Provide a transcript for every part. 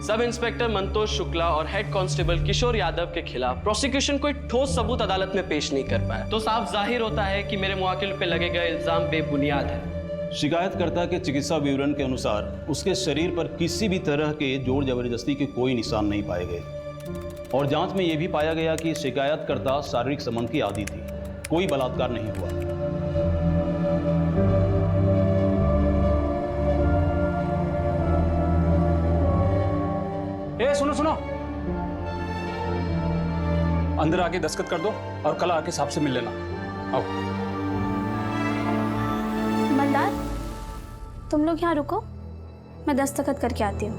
Sub inspector Mantosh Shukla और head constable Kishore Yadav के खिलाफ प्रोसिक्यूशन कोई ठोस सबूत अदालत में पेश नहीं कर पाया, तो साफ जाहिर होता है कि मेरे मुवक्किल पे लगे गए इल्जाम बेबुनियाद है। शिकायतकर्ता के चिकित्सा विवरण के अनुसार उसके शरीर पर किसी भी तरह के जोर जबरदस्ती के कोई निशान नहीं पाए गए और जांच में यह भी पाया गया कि शिकायतकर्ता शारीरिक संबंध की आदी थी, कोई बलात्कार नहीं हुआ। सुनो सुनो, अंदर आके दस्तखत कर दो और कल आके साहब से मिल लेना। आओ। मल्लार, तुम लोग यहाँ रुको, मैं दस्तखत करके आती हूँ।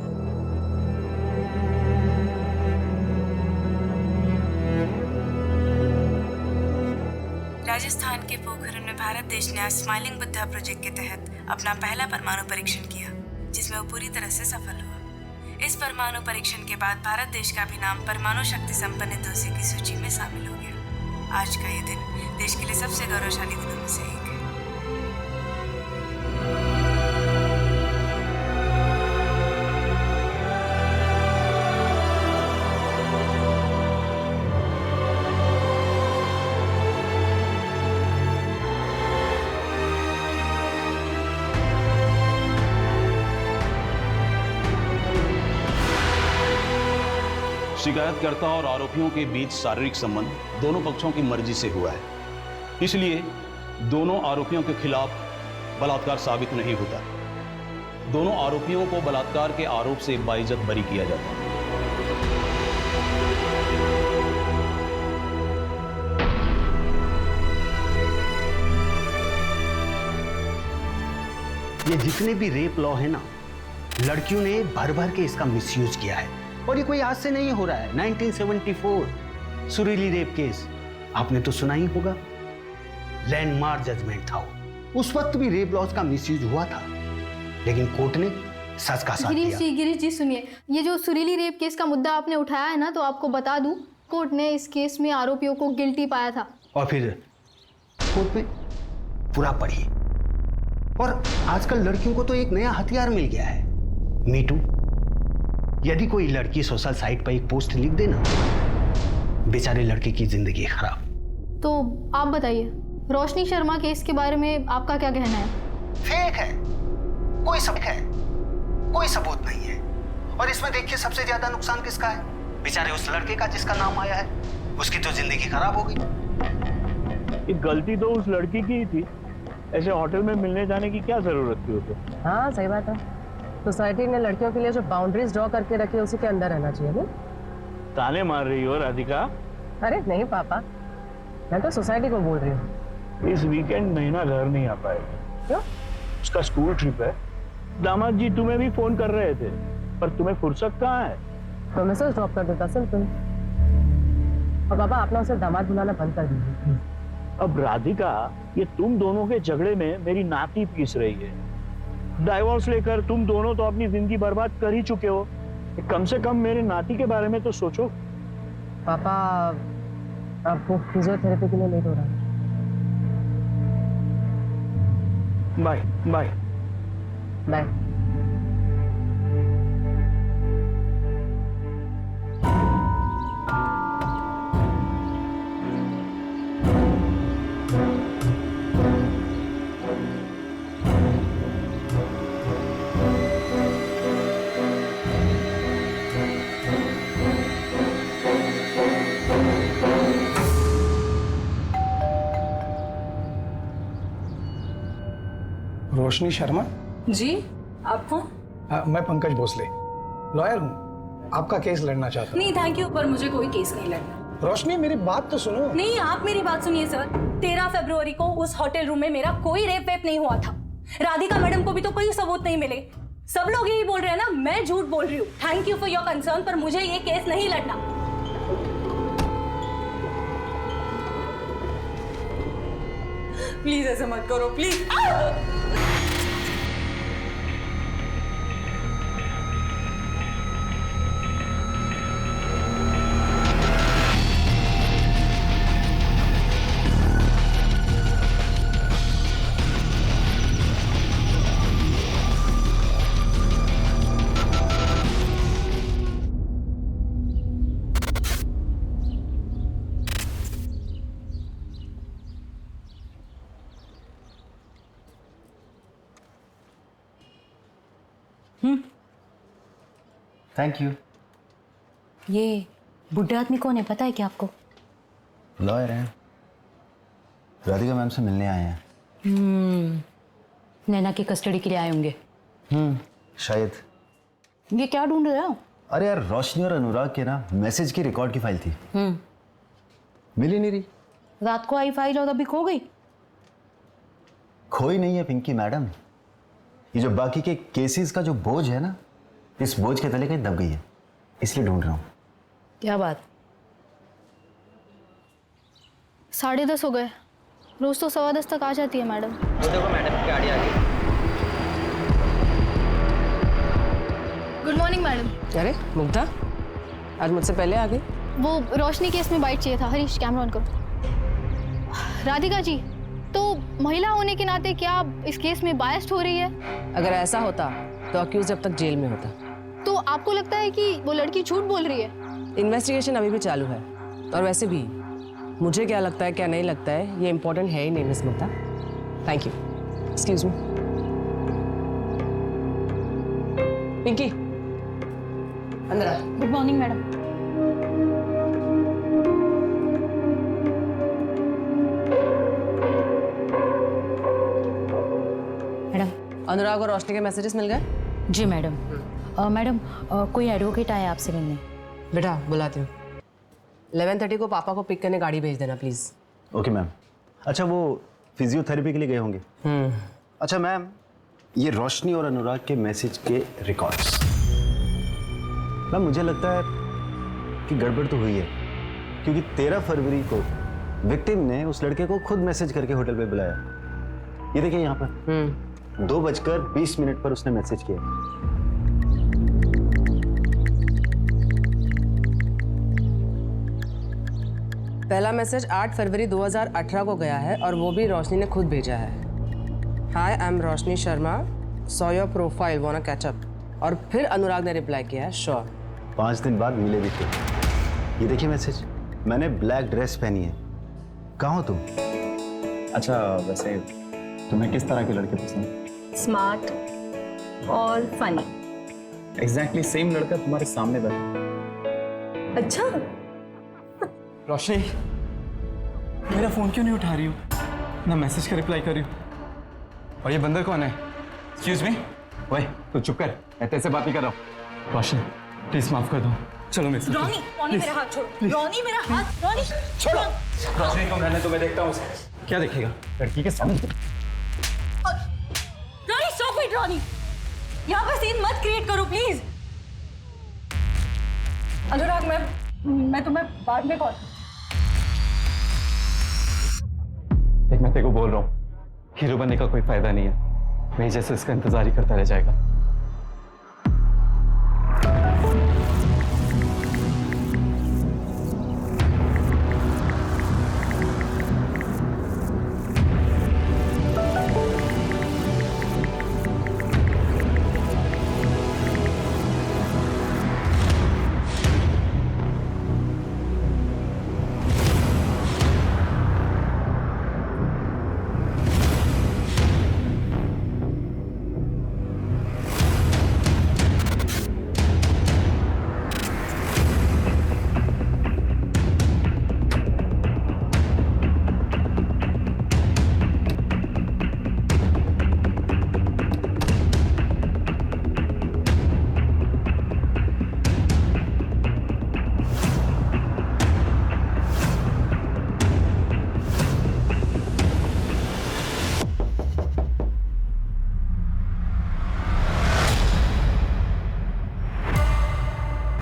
राजस्थान के पोखरण में भारत देश ने आज स्माइलिंग बुद्धा प्रोजेक्ट के तहत अपना पहला परमाणु परीक्षण किया, जिसमें वो पूरी तरह से सफल हुआ। इस परमाणु परीक्षण के बाद भारत देश का भी नाम परमाणु शक्ति संपन्न देशों की सूची में शामिल हो गया। आज का ये दिन देश के लिए सबसे गौरवशाली दिनों में से एक है। शिकायतकर्ता और आरोपियों के बीच शारीरिक संबंध दोनों पक्षों की मर्जी से हुआ है, इसलिए दोनों आरोपियों के खिलाफ बलात्कार साबित नहीं होता। दोनों आरोपियों को बलात्कार के आरोप से बाइज्जत बरी किया जाता है। ये जितने भी रेप लॉ है ना, लड़कियों ने भर भर के इसका मिसयूज किया है और ये कोई आज से नहीं हो रहा है। 1974 सुरीली रेप केस आपने तो सुना ही होगा, लैंडमार्क जजमेंट था वो। उस वक्त भी रेप लॉज का मिसयूज हुआ था, लेकिन कोर्ट ने सच का साथ दिया। गिरीश जी सुनिए, ये जो सुरीली रेप केस का मुद्दा आपने उठाया है ना, तो आपको बता दूं, कोर्ट ने इस केस में आरोपियों को गिल्टी पाया था। और फिर कोर्ट में पूरा पढ़िए। और आजकल लड़कियों को तो एक नया हथियार मिल गया है, मीटू। यदि कोई लड़की सोशल साइट पर एक पोस्ट लिख दे ना, बेचारे लड़के की जिंदगी खराब। तो आप बताइए, रोशनी शर्मा केस के बारे में आपका क्या कहना है? फेक है, कोई सबूत है, कोई सबूत नहीं है। और इसमें देखिए सबसे ज्यादा नुकसान किसका है? बेचारे उस लड़के का जिसका नाम आया है, उसकी तो जिंदगी खराब हो गई। गलती तो उस लड़की की ही थी, ऐसे होटल में मिलने जाने की क्या जरूरत थी उसे? हाँ सही बात है, सोसाइटी ने लड़कियों के लिए जो बाउंड्रीज ड्रॉ करके रखी है उसी के अंदर रहना चाहिए ना। ताने मार रही हो राधिका? अरे नहीं पापा, मैं तो सोसाइटी को बोल रही हूँ। इस वीकेंड महीना घर नहीं आ पाएगी। क्यों? उसका स्कूल ट्रिप है। दामाद जी तुम्हें भी फोन कर रहे थे, पर तुम्हें फुर्सत कहाँ है? तो मैसेज ड्रॉप कर देता सिंपल। और पापा आप ना उसे दामाद बुलाना बंद कर दीजिए। अब राधिका, ये तुम दोनों के झगड़े में मेरी नाती पीस रही है। डाइवोर्स लेकर तुम दोनों तो अपनी जिंदगी बर्बाद कर ही चुके हो, कम से कम मेरे नाती के बारे में तो सोचो। पापा आपको फिजियोथेरेपी के लिए लेट हो रहा है। Bye bye bye. Roshni Sharma ji, आप कौन? मैं पंकज भोसले, लॉयर हूँ। आपका केस लड़ना चाहता हूँ। नहीं थैंक यू, पर मुझे कोई केस नहीं लड़ना। रोशनी मेरी बात तो सुनो। नहीं, आप मेरी बात सुनिए सर। 13 फरवरी को उस होटल रूम में मेरा कोई रेप वेप नहीं हुआ था। राधिका मैडम को भी तो कोई सबूत नहीं मिले। सब लोग यही बोल रहे हैं ना, मैं झूठ बोल रही हूँ। Thank you for your concern, पर मुझे ये केस नहीं लड़ना। प्लीज ऐसे मत करो, प्लीज। Thank you. ये बुढ़े आदमी कौन है, पता है क्या आपको? लॉयर हैं, राधिका मैम से मिलने आए हैं। नैना की कस्टडी के लिए आए होंगे। शायद। ये क्या ढूंढ रहे हो? अरे यार, रोशनी और अनुराग के ना मैसेज की रिकॉर्ड की फाइल थी। मिल ही नहीं रही। रात को आई फाइल और अभी खो गई। खोई नहीं है पिंकी मैडम, ये जो बाकी के केसेस का जो बोझ है ना, इस बोझ के तले कहीं दब गई है, इसलिए ढूंढ रहा हूँ। क्या बात? 10:30 हो गए। रोज तो 10:15 तक आ जाती है मैडम। देखो मैडम की गाड़ी आ गई। Good morning madam. अरे मुग्धा, आज मुझसे पहले आ गई। वो रोशनी केस में बाइट चाहिए था। हरीश, कैमरा ऑन करो। राधिका जी, तो महिला होने के नाते क्या आप इस केस में बायस्ड हो रही है? अगर ऐसा होता तो अक्यूज अब तक जेल में होता। तो आपको लगता है कि वो लड़की झूठ बोल रही है? इन्वेस्टिगेशन अभी भी चालू है, और वैसे भी मुझे क्या लगता है क्या नहीं लगता है ये इंपॉर्टेंट है ही नहीं miss Mugdha. Thank you. Excuse me Pinky, अंदर आ। Good morning madam. Madam, Anurag और रोशनी के मैसेजेस मिल गए? जी मैडम। मैडम, कोई एडवोकेट आया आपसे मिलने? बेटा बुलाती हूँ। 11:30 को पापा को पिक करने गाड़ी भेज देना प्लीज। Okay ma'am. अच्छा, वो फिजियोथेरेपी के लिए गए होंगे। अच्छा मैम, ये रोशनी और अनुराग के मैसेज के रिकॉर्ड्स, मैम मुझे लगता है कि गड़बड़ तो हुई है, क्योंकि 13 फरवरी को विक्टिम ने उस लड़के को खुद मैसेज करके होटल पे बुलाया। ये देखिए यहाँ पर 2:20 पर उसने मैसेज किया। पहला मैसेज 8 फरवरी 2018 को गया है, और वो भी रोशनी ने खुद भेजा है। Hi, I am Roshni Sharma, saw your profile, wanna catch up. और फिर अनुराग ने रिप्लाई किया है, श्योर। 5 दिन बाद मिले भी थे। ये देखिए मैसेज, मैंने ब्लैक ड्रेस पहनी है, कहाँ हो तुम? अच्छा, वैसे तुम्हें किस तरह के लड़के पसंद? स्मार्ट और फनी। एग्जैक्टली सेम लड़का तुम्हारे सामने बैठा। अच्छा, रोशनी, मेरा फोन क्यों नहीं उठा रही हो? ना मैसेज का रिप्लाई कर रही हो। और ये बंदर कौन है? Excuse me. ओए, तू चुप कर, मैं तेरे से बात ही कर रहा हूँ। रोशनी प्लीज माफ कर दो, चलो मेरे साथ। रॉनी मेरा हाथ छोड़ो। रॉनी मेरा हाथ, रॉनी छोड़ो। रोशनी को मैंने तुम्हें देखता हूँ। क्या देखेगा लड़की के सामने? Ronnie stop it. रॉनी, यहाँ पर सीन मत क्रिएट करो प्लीज। अनुराग, मैं तुम्हें बाद में कॉल। देख, मैं तेरे को बोल रहा हूँ, हीरो बनने का कोई फायदा नहीं है। मैं जैसे इसका इंतजार ही करता रह जाएगा।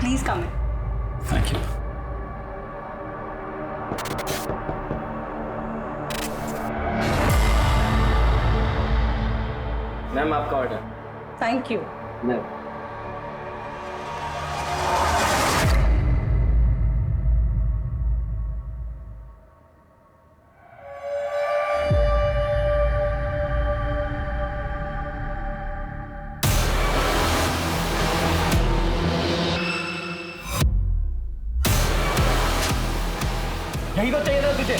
Please come in. Thank you. Ma'am आपका ऑर्डर। Thank you. मैम यही तो चाहिए था तुझे।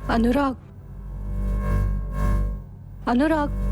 अनुराग, अनुराग,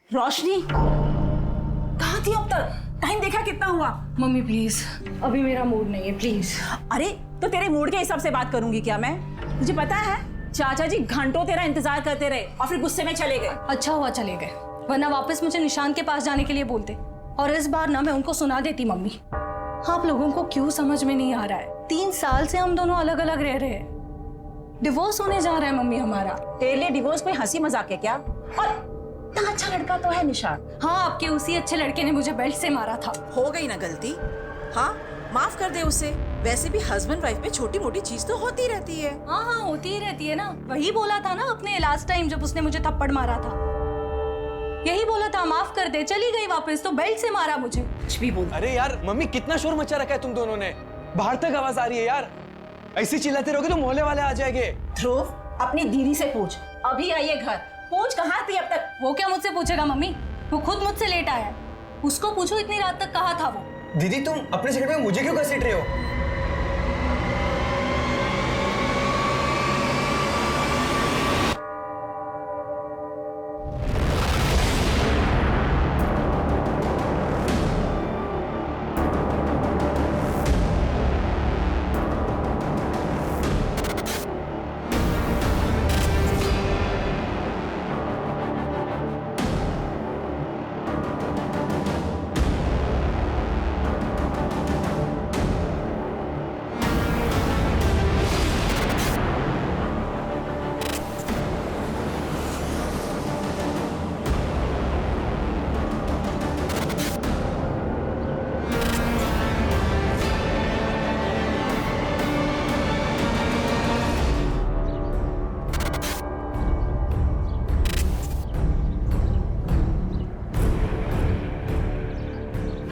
रोशनी कहाँ थी अब तक? टाइम देखा कितना हुआ? मम्मी प्लीज, अभी मेरा मूड नहीं है, प्लीज। अरे तो तेरे मूड के हिसाब से बात करूंगी क्या मैं? तुझे पता है चाचा जी घंटों तेरा इंतजार करते रहे और फिर गुस्से में चले गए। अच्छा हुआ चले गए, वरना वापस मुझे निशान के पास जाने के लिए बोलते और इस बार ना मैं उनको सुना देती। मम्मी, आप लोगों को क्यों समझ में नहीं आ रहा है? 3 साल से हम दोनों अलग अलग रह रहे हैं, डिवोर्स होने जा रहा है मम्मी हमारा। तेरे लिए डिवोर्स कोई हंसी मजाक है क्या? और इतना अच्छा लड़का तो है निशान। हाँ, आपके उसी अच्छे लड़के ने मुझे बेल्ट से मारा था। हो गई ना गलती, हाँ माफ कर दे उसे। वैसे भी हस्बैंड वाइफ में छोटी मोटी चीज तो होती रहती है। हाँ हाँ, होती ही रहती है ना। वही बोला था ना अपने लास्ट टाइम जब उसने मुझे थप्पड़ मारा था, यही बोला था माफ कर दे। चली गई वापस तो बेल्ट से मारा मुझे। कुछ भी बोल। अरे यार मम्मी, कितना शोर मचा रखा है तुम दोनों ने, बाहर तक आवाज आ रही है यार। ऐसे चिल्लाते रहोगे तो मोहल्ले वाले आ जाएंगे। ध्रुव, अपनी दीदी से पूछ, अभी आई है घर, पूछ कहाँ थी अब तक? वो क्या मुझसे पूछेगा मम्मी, वो खुद मुझसे लेट आया है। उसको पूछो इतनी रात तक कहाँ था वो। दीदी तुम अपने सिगरेट में मुझे क्यों घसीट रहे हो?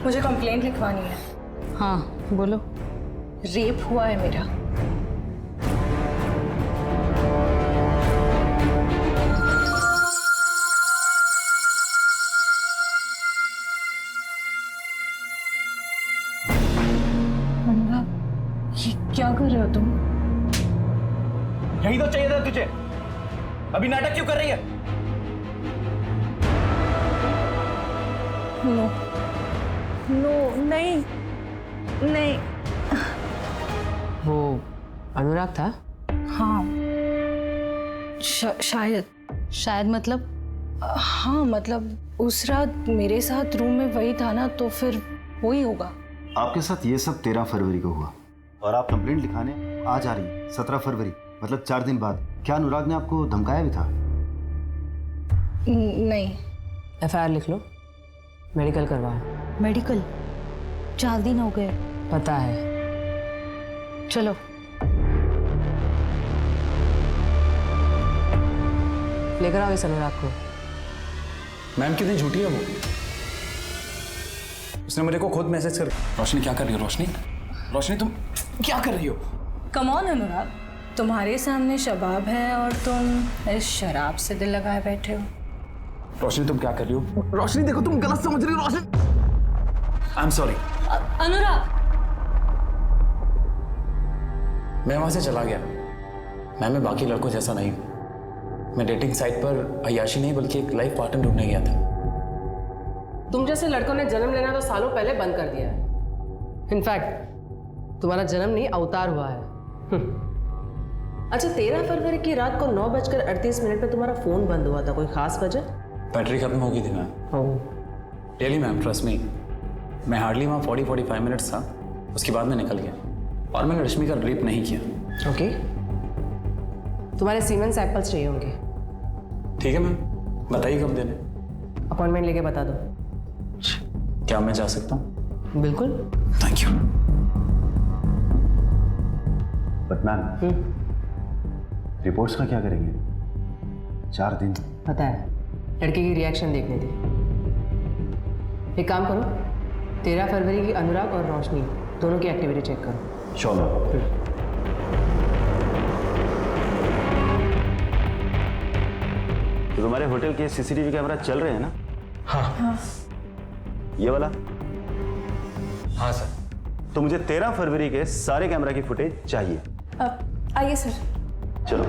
मुझे कंप्लेंट लिखवानी है। हाँ बोलो। रेप हुआ है मेरा। ये क्या कर रहे हो तुम? यही तो चाहिए था तुझे, अभी नाटक क्यों कर रही है? नो नो, नहीं नहीं। वो अनुराग था? हाँ शायद मतलब, हाँ मतलब उस रात मेरे साथ रूम में वही था ना, तो फिर वही होगा। आपके साथ ये सब 13 फरवरी को हुआ और आप कंप्लेंट लिखाने आज आ रही हैं 17 फरवरी, मतलब 4 दिन बाद। क्या अनुराग ने आपको धमकाया भी था? नहीं। FIR लिख लो, मेडिकल करवाओ। मेडिकल? 4 दिन हो गए। पता है। चलो। लेकर आओ इस अनुराग को। मैम कितनी झूठी है वो, उसने मेरे को खुद मैसेज कर। रोशनी क्या कर रही हो? रोशनी, रोशनी तुम क्या कर रही हो? कम ऑन अनुराग, तुम्हारे सामने शबाब है और तुम इस शराब से दिल लगाए बैठे हो। रोशनी तुम क्या कर रही हो? रोशनी देखो तुम गलत समझ रही हो। रोशनी आई एम सॉरी। अनुराग, मैं वहां से चला गया। मैं बाकी लड़कों जैसा नहीं हूं। मैं डेटिंग साइट पर अय्याशी नहीं बल्कि एक लाइफ पार्टनर ढूंढने गया था। तुम जैसे लड़कों ने जन्म लेना तो सालों पहले बंद कर दिया है। इनफैक्ट तुम्हारा जन्म नहीं, अवतार हुआ है। अच्छा, 13 फरवरी की रात को 9:38 पे तुम्हारा फोन बंद हुआ था, कोई खास वजह? बैटरी खत्म हो गई थी ma'am. Really ma'am, trust me. मैं हार्डली वहाँ 40-45 मिनट्स था, उसके बाद मैं निकल गया और मैंने रश्मि का रेप नहीं किया। ओके, तुम्हारे सीमेन सैंपल्स चाहिए होंगे। ठीक है मैम, बताइए कब देने? अपॉइंटमेंट लेके बता दो। क्या मैं जा सकता हूँ? बिल्कुल। Thank you. But ma'am, reports का क्या करेंगे? 4 दिन। पता है, लड़के की रिएक्शन देखने थी। एक काम करो, 13 फरवरी की अनुराग और रोशनी दोनों की एक्टिविटी चेक करो। Sure ma'am. तो तुम्हारे होटल के सीसीटीवी कैमरा चल रहे हैं ना? हाँ। ये वाला? हाँ सर। तो मुझे 13 फरवरी के सारे कैमरा की फुटेज चाहिए। आइए सर। चलो।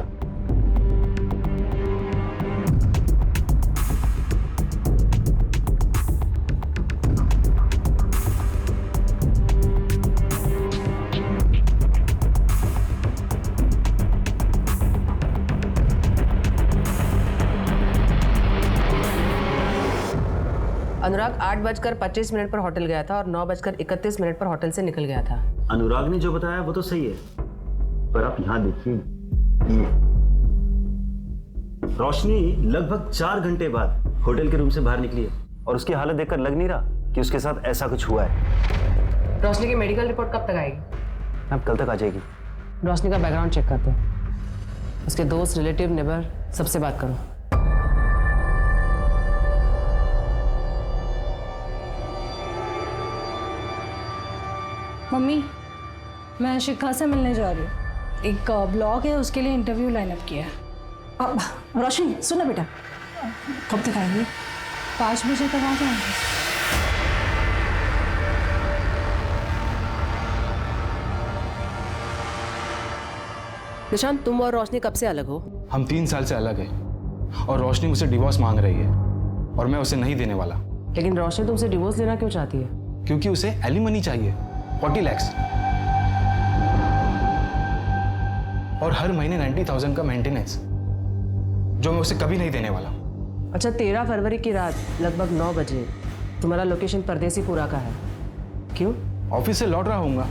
अनुराग 8:25 पर होटल गया था और 9:31 पर होटल से निकल गया था। अनुराग ने जो बताया वो तो सही है, पर आप यहां देखिए, ये रोशनी लगभग 4 घंटे बाद होटल के रूम से बाहर निकली है और उसकी हालत देखकर लग नहीं रहा कि उसके साथ ऐसा कुछ हुआ है। रोशनी की मेडिकल रिपोर्ट कब तक आएगी? अब कल तक आ जाएगी। रोशनी का बैकग्राउंड चेक करते हैं। उसके दोस्त, रिलेटिव, नेबर सबसे बात करो। मम्मी, मैं शिखा से मिलने जा रही हूँ। एक ब्लॉग है, उसके लिए इंटरव्यू लाइनअप किया है। रोशनी सुनो बेटा, कब तक आएंगे? 5 बजे तक आ जाएंगे। निशांत, तुम और रोशनी कब से अलग हो? हम 3 साल से अलग हैं और रोशनी मुझसे डिवोर्स मांग रही है और मैं उसे नहीं देने वाला। लेकिन रोशनी तुमसे डिवोर्स लेना क्यों चाहती है? क्योंकि उसे एलिमनी चाहिए, 40 लाख और हर महीने 90,000 का मेंटेनेंस, जो मैं उसे कभी नहीं देने वाला। अच्छा, 13 फरवरी की रात लगभग 9 बजे तुम्हारा लोकेशन परदेसीपुरा का है, क्यों? ऑफिस से लौट रहा हूँगा।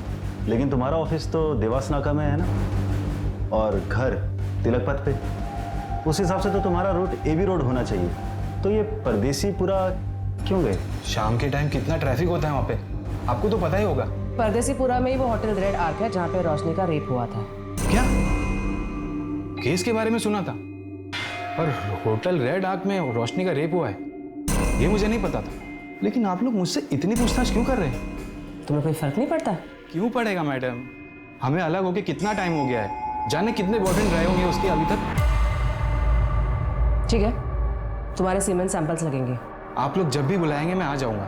लेकिन तुम्हारा ऑफिस तो देवास नाका में है ना, और घर तिलक पथ पे। उस हिसाब से तो तुम्हारा रूट एबी रोड होना चाहिए। तो ये परदेसीपुरा क्यों गए? शाम के टाइम कितना ट्रैफिक होता है वहाँ पे, आपको तो पता ही होगा। परदेसीपुरा में ही वो होटल रेड आर्क है जहाँ पे रोशनी का रेप हुआ था। क्या? केस के बारे में सुना था, पर होटल रेड आर्क में रोशनी का रेप हुआ है ये मुझे नहीं पता था। लेकिन आप लोग मुझसे इतनी पूछताछ क्यों कर रहे हैं? तुम्हें कोई फर्क नहीं पड़ता? क्यों पड़ेगा मैडम, हमें अलग होके कितना टाइम हो गया है, जाने कितने बॉयफ्रेंड रहे होंगे उसके अभी तक। ठीक है, तुम्हारे सीमेन सैंपल्स लगेंगे। आप लोग जब भी बुलाएंगे मैं आ जाऊंगा।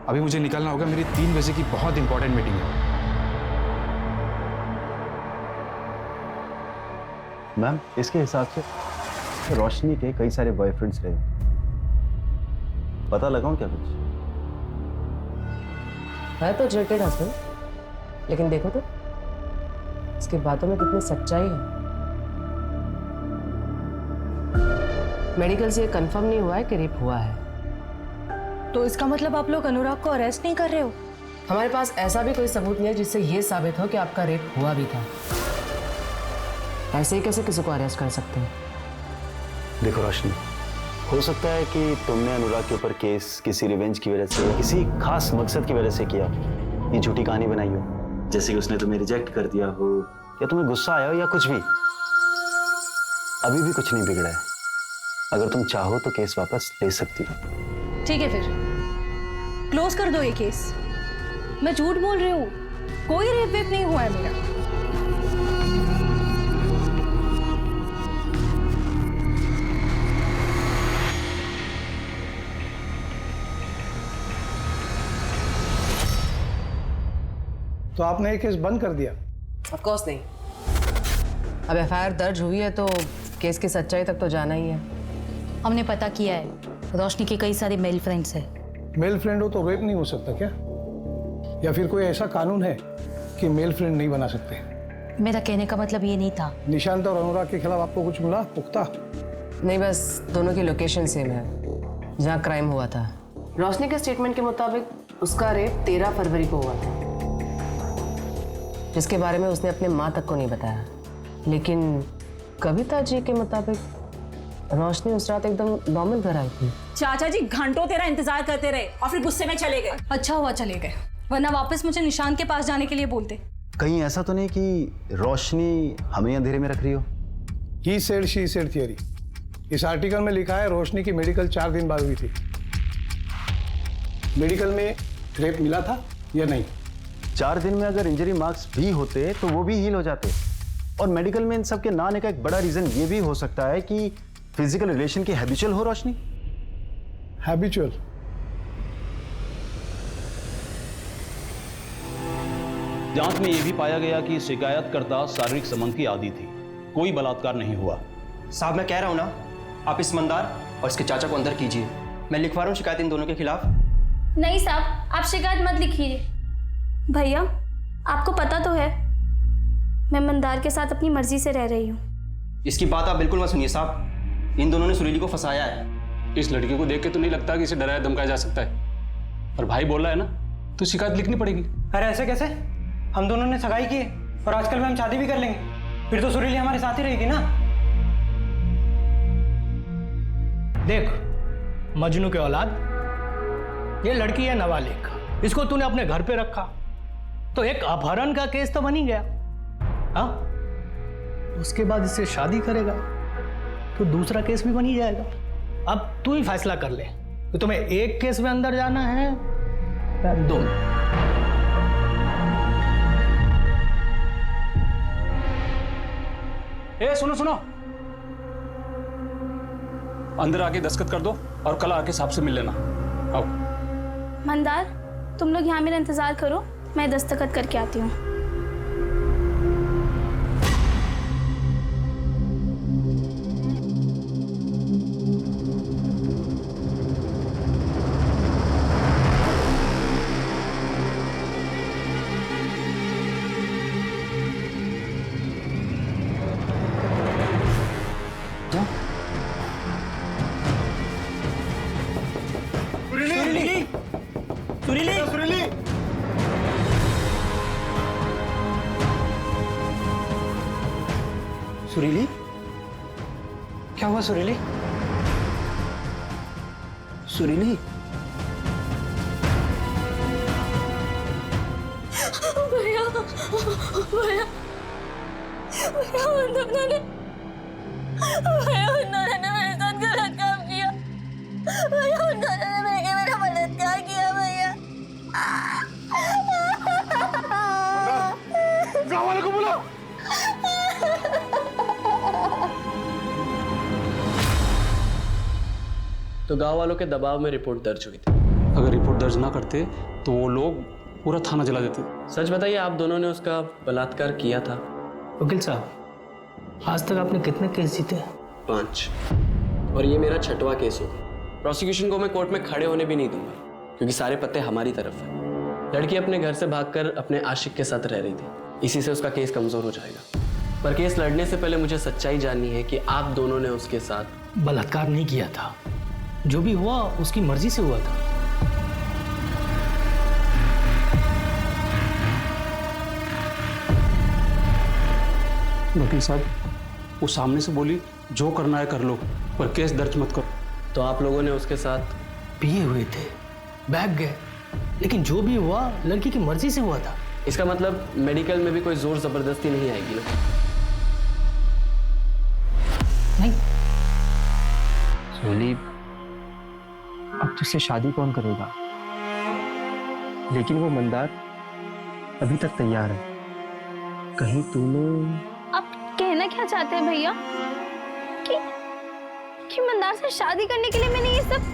अभी मुझे निकलना होगा, मेरी 3 बजे की बहुत इंपॉर्टेंट मीटिंग है। मैम, इसके हिसाब से रोशनी के कई सारे बॉयफ्रेंड्स रहे, पता लगाऊं क्या कुछ? है तो जेटेड हस्बैंड, लेकिन देखो तो इसकी बातों में कितनी सच्चाई है। मेडिकल से ये कंफर्म नहीं हुआ है कि रेप हुआ है। तो इसका मतलब आप लोग अनुराग को अरेस्ट नहीं कर रहे हो? हमारे पास ऐसा भी कोई सबूत नहीं है जिससे ये साबित हो कि आपका रेप हुआ भी था। ऐसे ही कैसे किसी को अरेस्ट कर सकते हैं? देखो रोशनी, हो सकता है कि तुमने अनुराग के ऊपर केस किसी रिवेंज की वजह से, किसी खास मकसद की वजह से किया, ये झूठी कहानी बनाई हो, जैसे कि उसने तुम्हें रिजेक्ट कर दिया हो या तुम्हें गुस्सा आया हो या कुछ भी। अभी भी कुछ नहीं बिगड़ा है, अगर तुम चाहो तो केस वापस ले सकती हो। ठीक है, फिर क्लोज कर दो ये केस। मैं झूठ बोल रही हूँ, कोई रेप वेप नहीं हुआ है मेरा। तो आपने ये केस बंद कर दिया? ऑफ कोर्स नहीं। अब एफआईआर दर्ज हुई है तो केस की सच्चाई तक तो जाना ही है। हमने पता किया है, रोशनी के कई सारे मेल फ्रेंड्स हैं। मेल फ्रेंड हो तो रेप नहीं हो सकता क्या? या फिर कोई ऐसा कानून है कि मेल फ्रेंड नहीं बना सकते? मेरा कहने का मतलब ये नहीं था। निशांत और अनुराग के खिलाफ आपको कुछ मिला पुख्ता? नहीं, बस दोनों की लोकेशन सेम है जहाँ क्राइम हुआ था। रोशनी के स्टेटमेंट के मुताबिक उसका रेप 13 फरवरी को हुआ था, जिसके बारे में उसने अपने माँ तक को नहीं बताया। लेकिन कविता जी के मुताबिक रोशनी उस रात एकदम नॉर्मल घर आई थी। चाचा जी घंटों तेरा इंतजार करते रहे और फिर गुस्से में चले गए। अच्छा हुआ चले गए, वरना वापस मुझे निशांत के पास जाने के लिए बोलते। कहीं ऐसा तो नहीं कि रोशनी हमें अंधेरे में रख रही हो? He said she said theory. इस आर्टिकल में लिखा है रोशनी की मेडिकल 4 दिन बाद हुई थी। मेडिकल में रेप मिला था या नहीं? 4 दिन में अगर इंजरी मार्क्स भी होते तो वो भी हील हो जाते। और मेडिकल में इन सब के ना आने का एक बड़ा रीजन ये भी हो सकता है कि फिजिकल रिलेशन की हैबिचुअल हो रोशनी। हैबिचुअल? जांच में यह भी पाया गया कि शिकायतकर्ता शारीरिक संबंध की आदी थी, कोई बलात्कार नहीं हुआ। साहब मैं कह रहा हूं ना, आप इस मंदार और इसके चाचा को अंदर कीजिए। मैं लिखवा रहा हूं शिकायत इन दोनों के खिलाफ। नहीं साहब, आप शिकायत मत लिखिए। भैया, आपको पता तो है मैं मंदार के साथ अपनी मर्जी से रह रही हूँ। इसकी बात आप बिल्कुल मत सुनिए साहब, इन दोनों ने सुरीली को फंसाया है। इस लड़की को देख के तो नहीं लगता कि इसे डराया धमकाया जा सकता है, और भाई बोल रहा है ना तो शिकायत लिखनी पड़ेगी। अरे ऐसे कैसे? हम दोनों ने सगाई की है और आजकल में हम शादी भी कर लेंगे, फिर तो सुरीली हमारे साथ ही रहेगी ना। देख मजनू के औलाद, ये लड़की है नाबालिग, इसको तूने अपने घर पे रखा तो एक अपहरण का केस तो बन ही गया। हाँ, उसके बाद इससे शादी करेगा तो दूसरा केस भी बन ही जाएगा। अब तू ही फैसला कर ले कि तुम्हें एक केस में अंदर जाना है या 2। सुनो सुनो, अंदर आके दस्तखत कर दो और कल आके साहब से मिल लेना। आओ। मंदार, तुम लोग यहाँ मेरा इंतजार करो, मैं दस्तखत करके आती हूँ। सुरीली, क्या हुआ सुरीली? सुरीली, भैया भैया भैया उन्होंने मेरे साथ गलत काम किया। भैया उन्होंने मेरा बलात्कार किया। भैया गाँव वालों को बुलाओ। तो गांव वालों के दबाव में रिपोर्ट दर्ज हुई थी। अगर रिपोर्ट दर्ज ना करते तो वो लोग पूरा थाना जला देते। सच बताइए, आप दोनों ने उसका बलात्कार किया था? वकील साहब, आज तक आपने कितने केस जीते? 5, और ये मेरा 6वां केस होगा। प्रोसिक्यूशन को मैं कोर्ट में खड़े होने भी नहीं दूंगा, क्योंकि सारे पत्ते हमारी तरफ हैं। लड़की अपने घर से भागकर अपने आशिक के साथ रह रही थी, इसी से उसका केस कमजोर हो जाएगा। पर केस लड़ने से पहले मुझे सच्चाई जाननी है कि आप दोनों ने उसके साथ बलात्कार नहीं किया था। जो भी हुआ उसकी मर्जी से हुआ था। वकील साहब, वो सामने से बोली जो करना है कर लो, पर केस दर्ज मत करो। तो आप लोगों ने उसके साथ पिए हुए थे, बैग गए, लेकिन जो भी हुआ लड़की की मर्जी से हुआ था। इसका मतलब मेडिकल में भी कोई जोर जबरदस्ती नहीं आएगी ना? नहीं। सुरीली, अब तुझसे शादी कौन करेगा? लेकिन वो मंदार अभी तक तैयार है। कहीं तूने... आप कहना क्या चाहते हैं भैया? कि मंदार से शादी करने के लिए मैंने ये सब...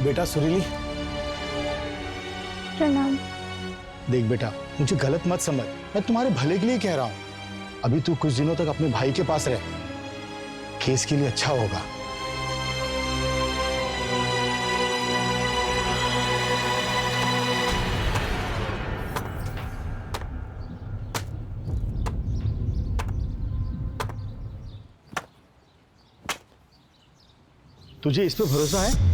बेटा सुरीली, प्रणाम। देख बेटा, मुझे गलत मत समझ, मैं तुम्हारे भले के लिए कह रहा हूँ। अभी तू कुछ दिनों तक अपने भाई के पास रह, केस के लिए अच्छा होगा। तुझे इस पे भरोसा है?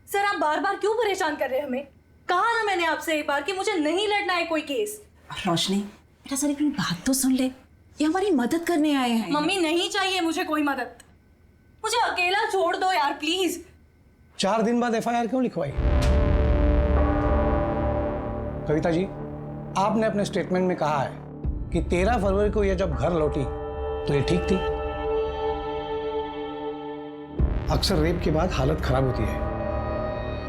सर आप बार बार क्यों परेशान कर रहे हैं हमें? कहा ना मैंने आपसे एक बार कि मुझे नहीं लड़ना है कोई केस। रोशनी बेटा सर अपनी बात तो सुन ले, ये हमारी मदद करने आए हैं। मम्मी नहीं चाहिए मुझे कोई मदद, मुझे अकेला छोड़ दो यार प्लीज। 4 दिन बाद एफआईआर क्यों लिखवाई? कविता जी, आपने अपने स्टेटमेंट में कहा है कि 13 फरवरी को यह जब घर लौटी तो ये ठीक थी। अक्सर रेप के बाद हालत खराब होती है।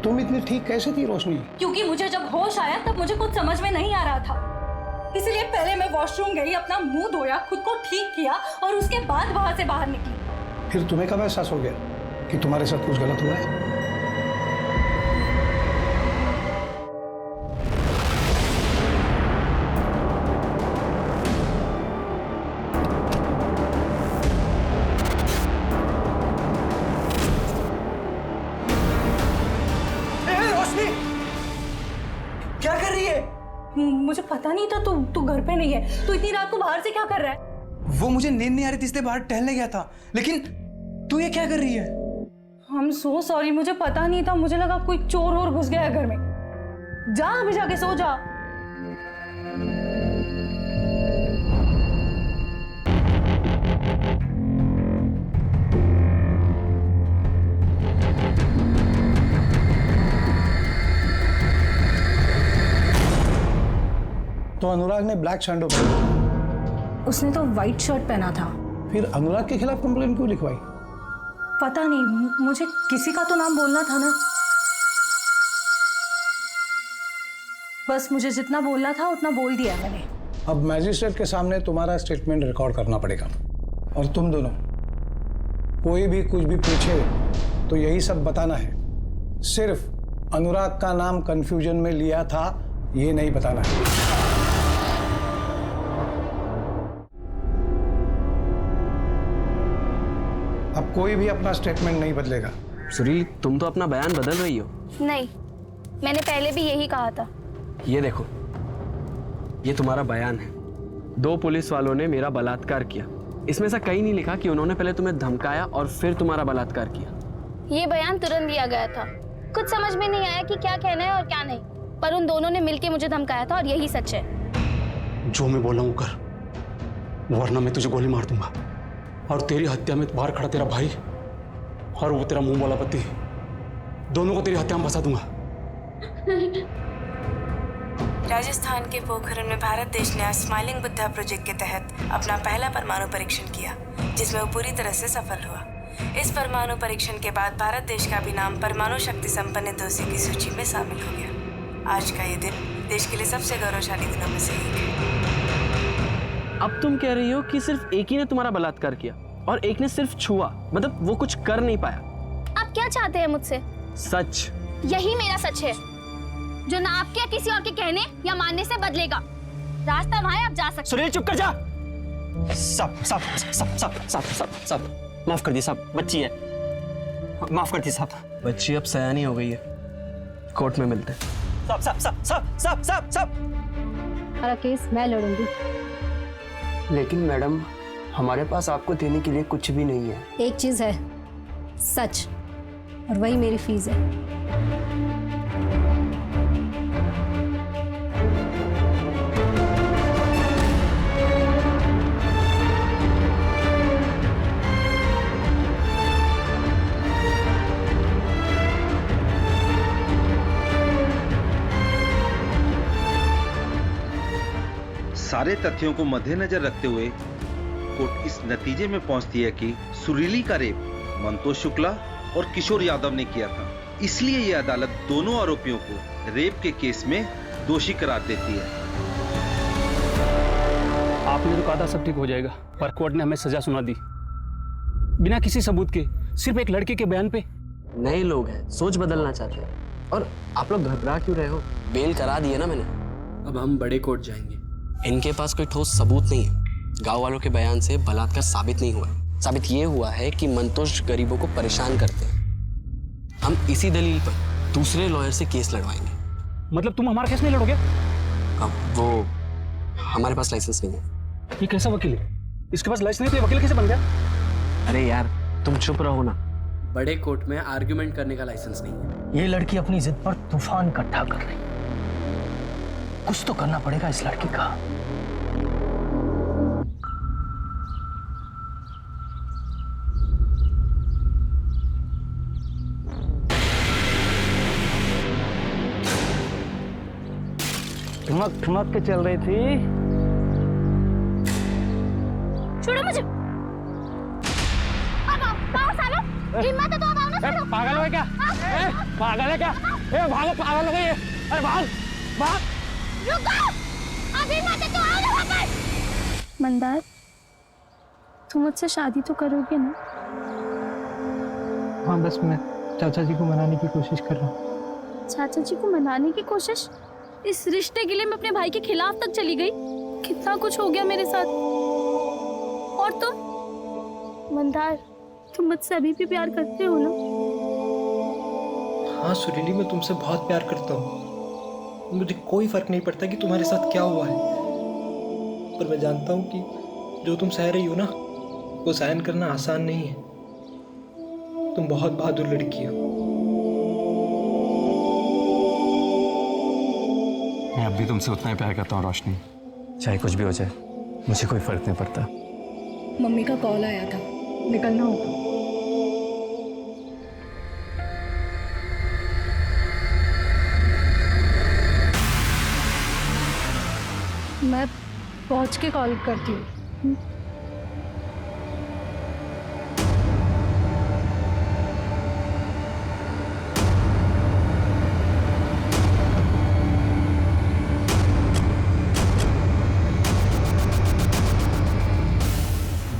तुम इतनी ठीक कैसे थी रोशनी? क्योंकि मुझे जब होश आया तब मुझे कुछ समझ में नहीं आ रहा था, इसलिए पहले मैं वॉशरूम गई, अपना मुंह धोया, खुद को ठीक किया और उसके बाद वहां से बाहर निकली। फिर तुम्हें कब एहसास हो गया कि तुम्हारे साथ कुछ गलत हुआ है? क्या कर रही है? मुझे पता नहीं था तू घर पे नहीं है। तू इतनी रात को बाहर से क्या कर रहा है? वो मुझे नींद नहीं आ रही थी इसलिए बाहर टहलने गया था, लेकिन तू ये क्या कर रही है? I'm so sorry, मुझे पता नहीं था, मुझे लगा कोई चोर और घुस गया है घर में। जा अभी जाके सो जा। तो अनुराग ने ब्लैक सैंडो पहना, उसने तो व्हाइट शर्ट पहना था। फिर अनुराग के खिलाफ कंप्लेंट क्यों लिखवाई? पता नहीं, मुझे किसी का तो नाम बोलना था ना। बस मुझे जितना बोलना था उतना बोल दिया मैंने। अब मैजिस्ट्रेट के सामने तुम्हारा स्टेटमेंट रिकॉर्ड करना पड़ेगा, और तुम दोनों कोई भी कुछ भी पूछे तो यही सब बताना है। सिर्फ अनुराग का नाम कंफ्यूजन में लिया था ये नहीं बताना है। अब कोई भी अपना स्टेटमेंट नहीं बदलेगा। सुरीली, तुम तो अपना बयान बदल रही हो। नहीं, मैंने पहले भी यही कहा था। ये देखो, ये तुम्हारा बयान है। 2 पुलिस वालों ने मेरा बलात्कार किया, इसमें ऐसा कहीं नहीं लिखा कि उन्होंने पहले तुम्हें धमकाया और फिर तुम्हारा बलात्कार किया। ये बयान तुरंत दिया गया था, कुछ समझ में नहीं आया कि क्या कहना है और क्या नहीं, पर उन दोनों ने मिलकर मुझे धमकाया था और यही सच है। जो मैं बोला हूँ कर, वरना मैं तुझे गोली मार दूंगा और तेरी हत्या में बाहर खड़ा तेरा भाई और वो तेरा मुंह बोला पति, दोनों को तेरी हत्या में फंसा दूंगा। राजस्थान के पोखरण में भारत देश ने स्माइलिंग बुद्धा प्रोजेक्ट के तहत अपना पहला परमाणु परीक्षण किया, जिसमें वो पूरी तरह से सफल हुआ। इस परमाणु परीक्षण के बाद भारत देश का भी नाम परमाणु शक्ति संपन्न दोषी की सूची में शामिल हो गया। आज का ये दिन देश के लिए सबसे गौरवशाली दिनों में से एक है। अब तुम कह रही हो कि सिर्फ एक ही ने तुम्हारा बलात्कार किया और एक ने सिर्फ छुआ, मतलब वो कुछ कर नहीं पाया। आप क्या चाहते हैं मुझसे? सच। यही मेरा सच है। जो ना आपके या किसी और के कहने या मानने से बदलेगा। रास्ता वहां है, आप जा सकते। सुनील चुप कर जा। सब माफ कर दी साहब, बच्ची है, माफ कर दी साहब। बच्ची अब सयानी हो गई है, कोर्ट में मिलते हैं। सब। हमारा केस मैं लड़ूंगी। लेकिन मैडम, हमारे पास आपको देने के लिए कुछ भी नहीं है। एक चीज है, सच, और वही मेरी फीस है। सारे तथ्यों को मद्देनजर रखते हुए कोर्ट इस नतीजे में पहुंचती है कि सुरीली का रेप मंतोष शुक्ला और किशोर यादव ने किया था। इसलिए यह अदालत दोनों आरोपियों को रेप के केस में दोषी करार देती है। आपने तो कहा था सब ठीक हो जाएगा, पर कोर्ट ने हमें सजा सुना दी बिना किसी सबूत के, सिर्फ एक लड़के के बयान पे। नए लोग हैं, सोच बदलना चाहते हैं। और आप लोग घबरा क्यों रहे हो? बेल करा दी है ना मैंने। अब हम बड़े कोर्ट जाएंगे। इनके पास कोई ठोस सबूत नहीं है। गांव वालों के बयान से बलात्कार साबित नहीं हुआ। साबित ये हुआ है कि मंतोष गरीबों को परेशान करते हैं। हम इसी दलील पर दूसरे लॉयर से केस लड़वाएंगे। मतलब तुम हमारा केस नहीं लड़ोगे? अब वो हमारे पास लाइसेंस नहीं है। ये कैसा वकील है? इसके पास लाइसेंस नहीं तो ये वकील कैसे बन गया? अरे यार तुम चुप रहो ना। बड़े कोर्ट में आर्ग्यूमेंट करने का लाइसेंस नहीं है। ये लड़की अपनी जिद पर तूफान इकट्ठा कर रही है। कुछ तो करना पड़ेगा इस लड़की का। ठुमक के चल रही थी। छोड़ो मुझे। हिम्मत है तो आओ ना। पागल हो क्या? पागल है क्या? भागो, पागल हो गई है। अरे भाग। रुको, अभी मत तो आओ ना वापस। मंदार, तुम मुझसे शादी तो करोगे ना? हाँ, बस मैं चाचा जी को मनाने की कोशिश कर रहा हूँ। चाचा जी को मनाने की कोशिश? इस रिश्ते के लिए मैं अपने भाई के खिलाफ तक चली गई। कितना कुछ हो गया मेरे साथ। और तुम मंदार, तुम मुझसे अभी भी प्यार करते हो ना? हाँ सुरीली, मैं तुमसे बहुत प्यार करता हूँ। मुझे कोई फर्क नहीं पड़ता कि तुम्हारे साथ क्या हुआ है, पर मैं जानता हूँ कि जो तुम सह रही हो ना, वो सहन करना आसान नहीं है। तुम बहुत बहादुर लड़की हो। मैं अब भी तुमसे उतना ही प्यार करता हूँ रोशनी। चाहे कुछ भी हो जाए, मुझे कोई फर्क नहीं पड़ता। मम्मी का कॉल आया था, निकलना होगा। मैं पहुंच के कॉल करती हूँ।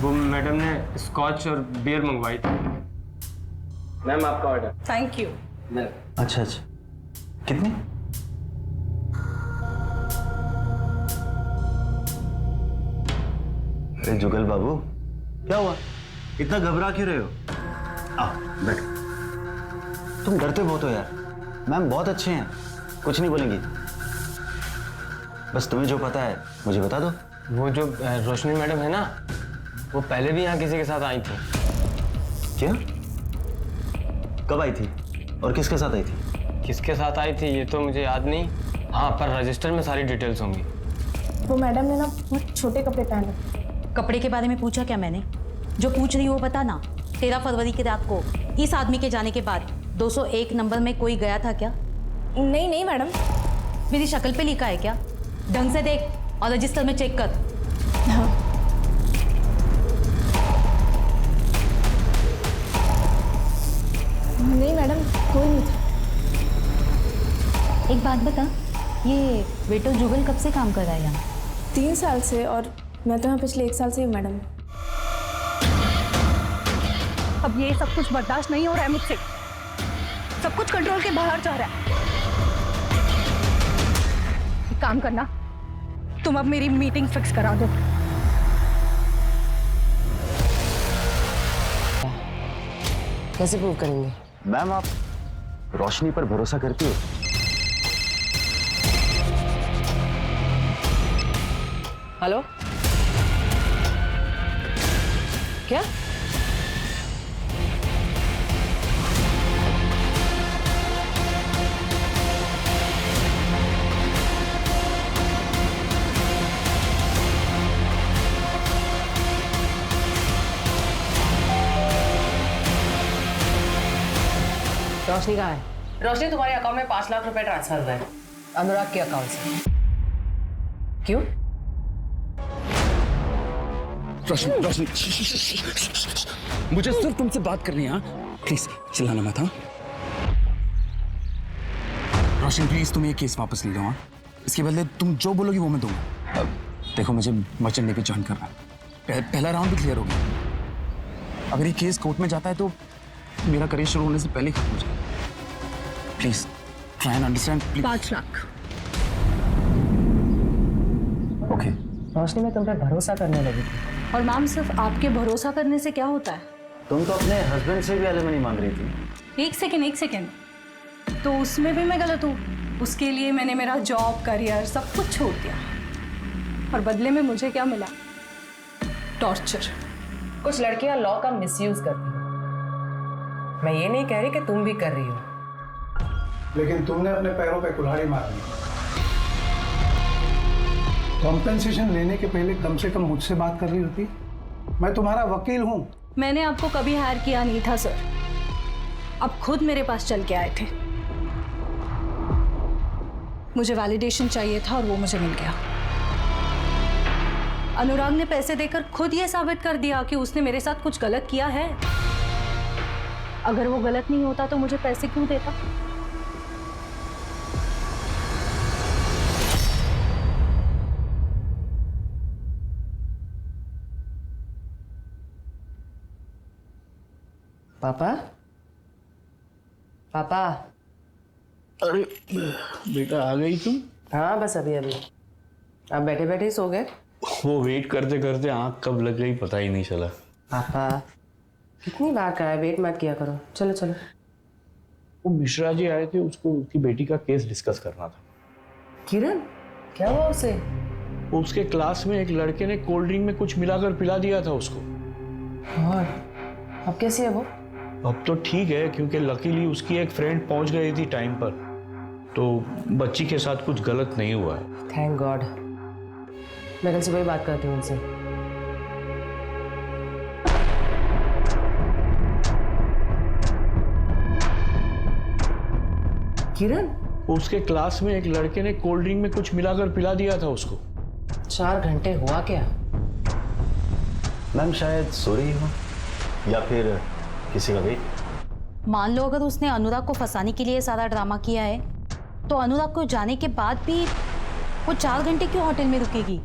वो मैडम ने स्कॉच और बियर मंगवाई थी। मैम आपका ऑर्डर। Thank you. अच्छा, कितनी? अरे जुगल बाबू, क्या हुआ? इतना घबरा क्यों रहे हो? आओ बैठो। तुम डरते बहुत हो यार। मैम बहुत अच्छे हैं, कुछ नहीं बोलेंगी। बस तुम्हें जो पता है मुझे बता दो। वो जो रोशनी मैडम है ना, वो पहले भी यहाँ किसी के साथ आई थी। क्या? कब आई थी और किसके साथ आई थी? किसके साथ आई थी ये तो मुझे याद नहीं। हाँ, पर रजिस्टर में सारी डिटेल्स होंगी। वो मैडम ने ना बहुत छोटे कपड़े पहने। कपड़े के बारे में पूछा क्या मैंने? जो पूछ रही हो वो बता ना। 13 फरवरी की रात को इस आदमी के जाने के बाद 201 नंबर में कोई गया था क्या? नहीं मैडम। मेरी शक्ल पे लिखा है क्या? ढंग से देख और रजिस्टर में चेक कर। हाँ। नहीं मैडम, कोई नहीं था। एक बात बता, ये वेटर जुगल कब से काम कर रहा है यहाँ? 3 साल से, और मैं तो यहाँ पिछले 1 साल से हूँ मैडम। अब ये सब कुछ बर्दाश्त नहीं हो रहा है मुझसे। सब कुछ कंट्रोल के बाहर जा रहा है। काम करना, तुम अब मेरी मीटिंग फिक्स करा दो। कैसे प्रूव करेंगे? मैम आप रोशनी पर भरोसा करती हो? हेलो, क्या? रोशनी कहाँ है? रोशनी, तुम्हारे अकाउंट में 5 लाख रुपए ट्रांसफर हुए हैं अनुराग के अकाउंट से। क्यों? रोशनी रोशनी, मुझे सिर्फ तुमसे बात करनी है। हाँ प्लीज चिल्लाना मत। हाँ रोशनी प्लीज तुम ये केस वापस ले लो। हाँ इसके बदले तुम जो बोलोगी वो मैं दूंगा। अब देखो मुझे मर्चेंट नेवी ज्वाइन करना है। पहला राउंड भी क्लियर हो गया। अगर ये केस कोर्ट में जाता है तो मेरा करियर शुरू होने से पहले खत्म हो जाए। Please try and understand please. 5 lakh. Okay Roshni, मैं तुम पे भरोसा करने लगी थी। और मैम, सिर्फ आपके भरोसा करने से क्या होता है? तुम तो अपने हस्बैंड से भी एलिमनी मांग रही थी। एक सेकेंड, तो उसमें भी मैं गलत हूँ? उसके लिए मैंने मेरा जॉब, करियर सब कुछ छोड़ दिया, और बदले में मुझे क्या मिला? टॉर्चर। कुछ लड़कियां लॉ का मिसयूज करती हैं। मैं ये नहीं कह रही कि तुम भी कर रही हो, लेकिन तुमने अपने पैरों पे कुल्हाड़ी मार दी। कॉम्पेंसेशन लेने के पहले कम से कम मुझसे बात कर रही होती। मैं तुम्हारा वकील हूं। मैंने आपको कभी हायर किया नहीं था सर, आप खुद मेरे पास चल के आए थे। मुझे वैलिडेशन चाहिए था और वो मुझे मिल गया। अनुराग ने पैसे देकर खुद ये साबित कर दिया कि उसने मेरे साथ कुछ गलत किया है। अगर वो गलत नहीं होता तो मुझे पैसे क्यों देता? पापा, पापा। अरे बेटा आ गई तुम? हाँ बस अभी अभी। आप बैठे बैठे ही सो गए? वो वेट करते करते आंख कब लग गई पता ही नहीं चला। पापा कितनी बार कहा है वेट मत किया करो। चलो चलो। वो मिश्रा जी आए थे, उसको उसकी बेटी का केस डिस्कस करना था। किरण, क्या हुआ उसे? उसके क्लास में एक लड़के ने कोल्ड ड्रिंक में कुछ मिलाकर पिला दिया था उसको। और अब कैसी है वो? अब तो ठीक है, क्योंकि लकीली उसकी एक फ्रेंड पहुंच गई थी टाइम पर, तो बच्ची के साथ कुछ गलत नहीं हुआ है। Thank God. मैं कल सुबह ही बात करती हूँ उनसे। किरण, उसके क्लास में एक लड़के ने कोल्ड ड्रिंक में कुछ मिलाकर पिला दिया था उसको। 4 घंटे हुआ क्या? मैम शायद सो रही हो या फिर किसी का वेट। मान लो अगर उसने अनुराग को फंसाने के लिए सारा ड्रामा किया है, तो अनुराग को जाने के बाद भी वो 4 घंटे क्यों होटल में रुकेगी?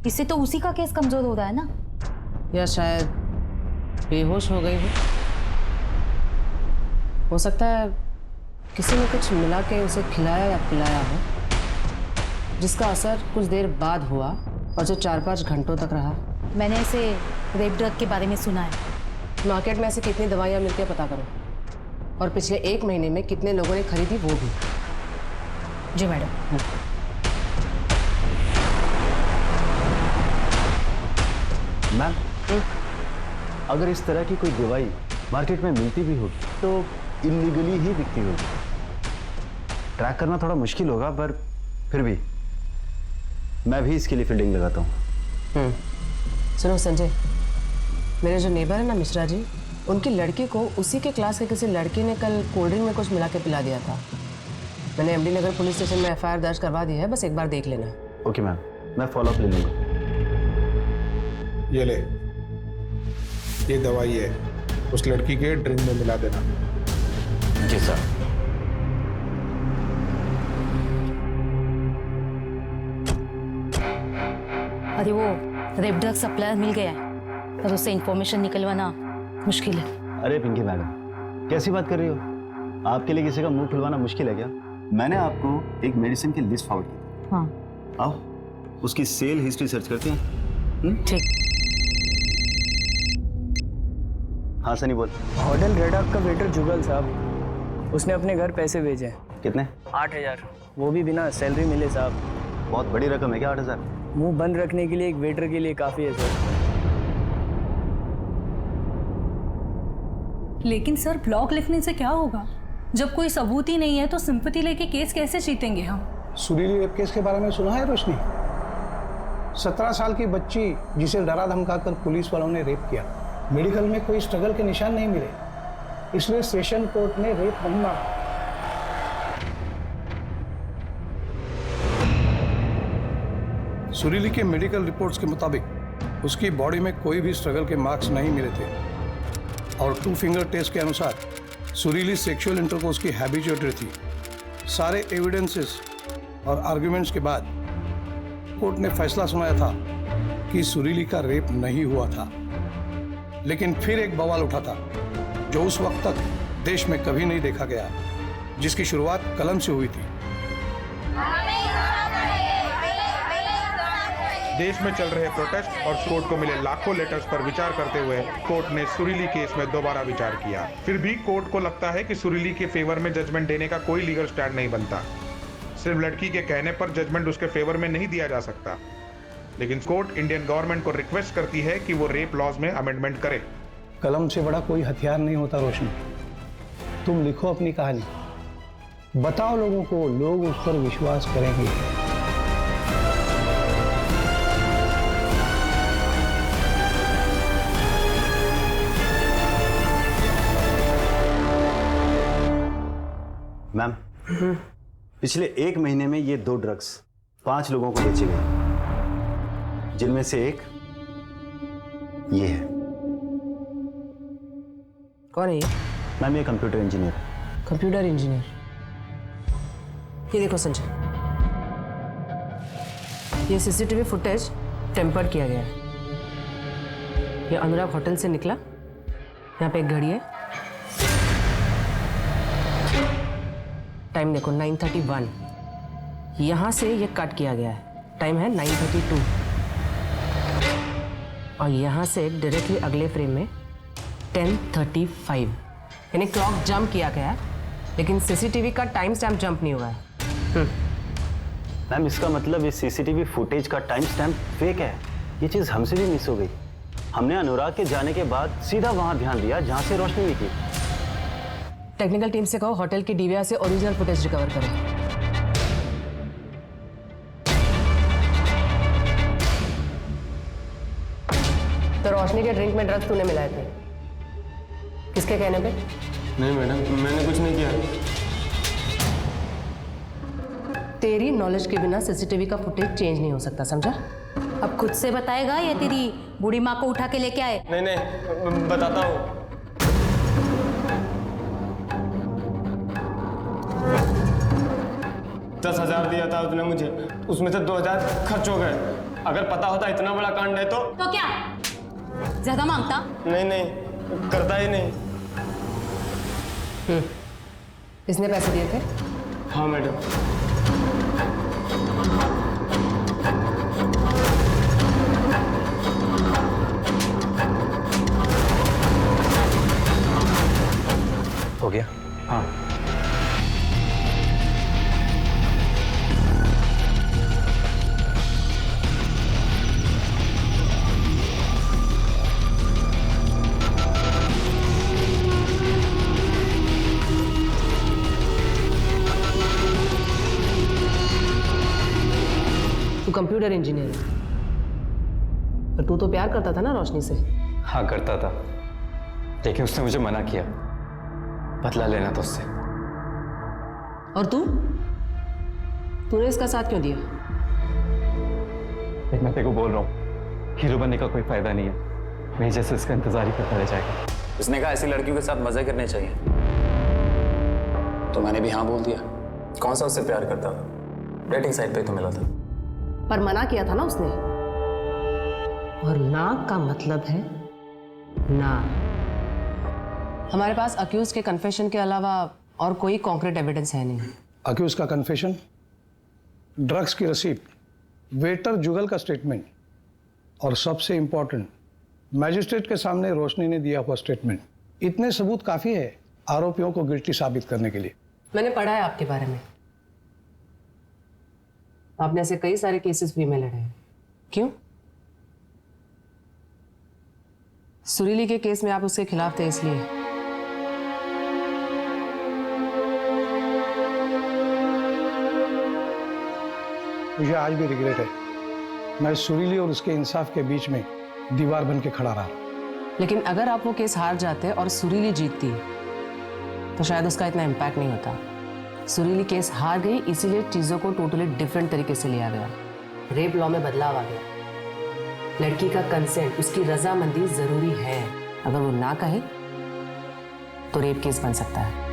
इससे तो उसी का केस कमजोर हो रहा है ना। या शायद बेहोश हो गई हो सकता है किसी ने कुछ मिला के उसे खिलाया या पिलाया हो, जिसका असर कुछ देर बाद हुआ और जो 4-5 घंटों तक रहा। मैंने ऐसे रेप ड्रग के बारे में सुना है। मार्केट में ऐसे कितनी दवाइयाँ मिलती है पता करो, और पिछले 1 महीने में कितने लोगों ने खरीदी वो भी। जी मैडम। मैम अगर इस तरह की कोई दवाई मार्केट में मिलती भी होगी तो इलीगली ही बिकती होगी। ट्रैक करना थोड़ा मुश्किल होगा, पर फिर भी मैं भी इसके लिए फील्डिंग लगाता हूँ। सुनो संजय, मेरे जो नेबर है ना मिश्रा जी, उनकी लड़की को उसी के क्लास के किसी लड़के ने कल कोल्ड ड्रिंक में कुछ मिला के पिला दिया था। मैंने एमडी नगर पुलिस स्टेशन में FIR दर्ज करवा दी है, बस एक बार देख लेना। ओके मैम, मैं फॉलोअप ले लूँगा। ये ले, ये दवाई है, उस लड़की के ड्रिंक में मिला देना। जी सर। अरे वो रेप ड्रग सप्लायर मिल गया है, पर उससे इंफॉर्मेशन निकलवाना मुश्किल है। अरे पिंकी मैडम, कैसी बात कर रही हो? आपके लिए किसी का मुंह खुलवाना मुश्किल है क्या? मैंने आपको एक मेडिसिन की लिस्ट फॉरवर्ड की। हाँ। आओ उसकी सेल हिस्ट्री सर्च करते हैं। ठीक। हाँ सनी बोल। होटल रेड आर्क का वेटर जुगल साहब, उसने अपने घर पैसे भेजे हैं। कितने? 8,000, वो भी बिना सैलरी मिले साहब। बहुत बड़ी रकम है क्या 8,000? मुंह बंद रखने के लिए एक वेटर के लिए काफ़ी है सर। लेकिन सर ब्लॉग लिखने से क्या होगा? जब कोई सबूत ही नहीं है तो सिंपैथी लेके केस कैसे जीतेंगे हम? सुरीली रेप केस के बारे में सुना है रोशनी? 17 साल की बच्ची जिसे डरा धमकाकर पुलिस वालों ने रेप किया। मेडिकल में कोई स्ट्रगल के निशान नहीं मिले, इसलिए सेशन कोर्ट ने रेप नहीं माना। सुरीली के मेडिकल रिपोर्ट्स के मुताबिक उसकी बॉडी में कोई भी स्ट्रगल के मार्क्स नहीं मिले थे और 2 फिंगर टेस्ट के अनुसार सुरीली सेक्सुअल इंटरकोर्स की हैबिचुएटेड थी। सारे एविडेंसेस और आर्ग्यूमेंट्स के बाद कोर्ट ने फैसला सुनाया था कि सुरीली का रेप नहीं हुआ था। लेकिन फिर एक बवाल उठा था जो उस वक्त तक देश में कभी नहीं देखा गया, जिसकी शुरुआत कलम से हुई थी। देश में चल रहे प्रोटेस्ट और कोर्ट को मिले लाखों लेटर्स पर विचार करते हुए कोर्ट ने सुरीली केस में दोबारा विचार किया। फिर भी कोर्ट को लगता है कि सुरीली के फेवर में जजमेंट देने का कोई लीगल स्टैंड नहीं बनता। सिर्फ लड़की के कहने पर जजमेंट उसके फेवर में नहीं दिया जा सकता। लेकिन कोर्ट इंडियन गवर्नमेंट को रिक्वेस्ट करती है कि वो रेप लॉज में अमेंडमेंट करे। कलम से बड़ा कोई हथियार नहीं होता रोशनी। तुम लिखो अपनी कहानी, बताओ लोगों को, लोग उस पर विश्वास करेंगे। मैम, पिछले 1 महीने में ये 2 ड्रग्स 5 लोगों को बेचे गए, जिनमें से एक ये है। कौन है ये? मैम ये कंप्यूटर इंजीनियर। Computer engineer? ये देखो संजय, ये सीसीटीवी फुटेज टेम्पर्ड किया गया है। ये अनुराग होटल से निकला, यहाँ पे एक घड़ी है, टाइम देखो 9:31। यहाँ से ये कट किया गया है, टाइम है 9:32। और यहाँ से डायरेक्टली अगले फ्रेम में 10:35, यानी क्लॉक जंप किया गया है, लेकिन सीसीटीवी का टाइम स्टैम्प जंप नहीं हुआ है। मैम इसका मतलब इस सीसीटीवी फुटेज का टाइम स्टैम्प फेक है। ये चीज़ हमसे भी मिस हो गई। हमने अनुराग के जाने के बाद सीधा वहाँ ध्यान दिया जहाँ से रोशनी निकली। टेक्निकल टीम से कहो होटल की डीवीआर से ओरिजिनल फुटेज रिकवर करें। तो रोशनी के ड्रिंक में ड्रग्स तूने मिलाए थे, किसके कहने पे? नहीं मैडम, मैंने कुछ नहीं किया। तेरी नॉलेज के बिना सीसीटीवी का फुटेज चेंज नहीं हो सकता, समझा? अब खुद से बताएगा या तेरी बूढ़ी माँ को उठा के लेके आए? नहीं बताता हूँ। $10,000 दिया था उसने मुझे, उसमें से 2,000 खर्च हो गए। अगर पता होता इतना बड़ा कांड है तो क्या ज्यादा मांगता? नहीं करता ही नहीं। इसने पैसे दिए थे? हाँ मैडम। हो गया? हाँ। तू कंप्यूटर इंजीनियर है, पर तू तो प्यार करता था ना रोशनी से? हाँ करता था, लेकिन उसने मुझे मना किया, बदला लेना था उससे। और तूने इसका साथ क्यों दिया? मैं तेरे को बोल रहा हूँ, हीरो बनने का कोई फायदा नहीं है, मेरे जैसे इसका इंतजार ही करता रह जाएगा। उसने कहा ऐसी लड़कियों के साथ मजे करने चाहिए, तो मैंने भी हाँ बोल दिया। कौन सा उससे प्यार करता था, डेटिंग साइट पे तो मिला था। पर मना किया था ना उसने, और ना का मतलब है ना। हमारे पास अक्यूज के कन्फेशन के अलावा और कोई कॉन्क्रीट एविडेंस है नहीं। अक्यूज का कन्फेशन, ड्रग्स की रसीद वेटर जुगल का स्टेटमेंट और सबसे इंपॉर्टेंट मैजिस्ट्रेट के सामने रोशनी ने दिया हुआ स्टेटमेंट, इतने सबूत काफी है आरोपियों को गिल्टी साबित करने के लिए। मैंने पढ़ा है आपके बारे में, आपने ऐसे कई सारे केसेस भी में लड़े हैं। क्यों? सुरीली के केस में आप उसके खिलाफ थे इसलिए। मुझे आज भी रिग्रेट है, मैं सुरीली और उसके इंसाफ के बीच में दीवार बन के खड़ा रहा। लेकिन अगर आप वो केस हार जाते और सुरीली जीतती तो शायद उसका इतना इम्पैक्ट नहीं होता। सुरीली केस हार गई, इसीलिए चीज़ों को टोटली डिफरेंट तरीके से लिया गया। रेप लॉ में बदलाव आ गया। लड़की का कंसेंट, उसकी रजामंदी जरूरी है। अगर वो ना कहे तो रेप केस बन सकता है।